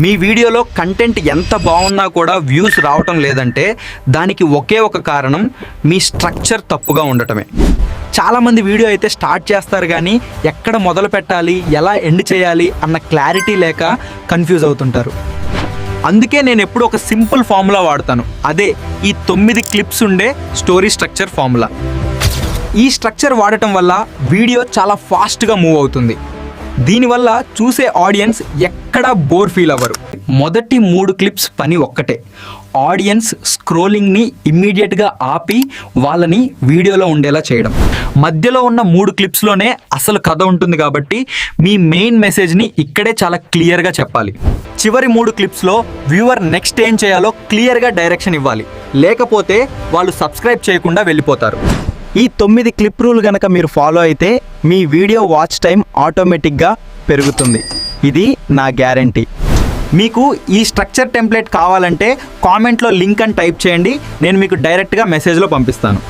మీ వీడియోలో కంటెంట్ ఎంత బాగున్నా కూడా వ్యూస్ రావటం లేదంటే దానికి ఒకే ఒక కారణం మీ స్ట్రక్చర్ తప్పుగా ఉండటమే. చాలామంది వీడియో అయితే స్టార్ట్ చేస్తారు కానీ ఎక్కడ మొదలు పెట్టాలి, ఎలా ఎండ్ చేయాలి అన్న క్లారిటీ లేక కన్ఫ్యూజ్ అవుతుంటారు. అందుకే నేను ఎప్పుడు ఒక సింపుల్ ఫార్ములా వాడతాను. అదే ఈ 9 క్లిప్స్ ఉండే స్టోరీ స్ట్రక్చర్ ఫార్ములా. ఈ స్ట్రక్చర్ వాడటం వల్ల వీడియో చాలా ఫాస్ట్గా మూవ్ అవుతుంది. దీనివల్ల చూసే ఆడియన్స్ ఎక్కడా బోర్ ఫీల్ అవ్వరు. మొదటి 3 క్లిప్స్ పని ఒక్కటే, ఆడియన్స్ స్క్రోలింగ్ని ఇమ్మీడియట్గా ఆపి వాళ్ళని వీడియోలో ఉండేలా చేయడం. మధ్యలో ఉన్న 3 క్లిప్స్లోనే అసలు కథ ఉంటుంది కాబట్టి మీ మెయిన్ మెసేజ్ని ఇక్కడే చాలా క్లియర్గా చెప్పాలి. చివరి 3 క్లిప్స్లో వ్యూవర్ నెక్స్ట్ ఏం చేయాలో క్లియర్గా డైరెక్షన్ ఇవ్వాలి, లేకపోతే వాళ్ళు సబ్స్క్రైబ్ చేయకుండా వెళ్ళిపోతారు. ఈ 9 క్లిప్ రూల్ కనుక మీరు ఫాలో అయితే మీ వీడియో వాచ్ టైం ఆటోమేటిక్గా పెరుగుతుంది. ఇది నా గ్యారంటీ. మీకు ఈ స్ట్రక్చర్ టెంప్లెట్ కావాలంటే కామెంట్లో లింక్ అని టైప్ చేయండి, నేను మీకు డైరెక్ట్గా మెసేజ్లో పంపిస్తాను.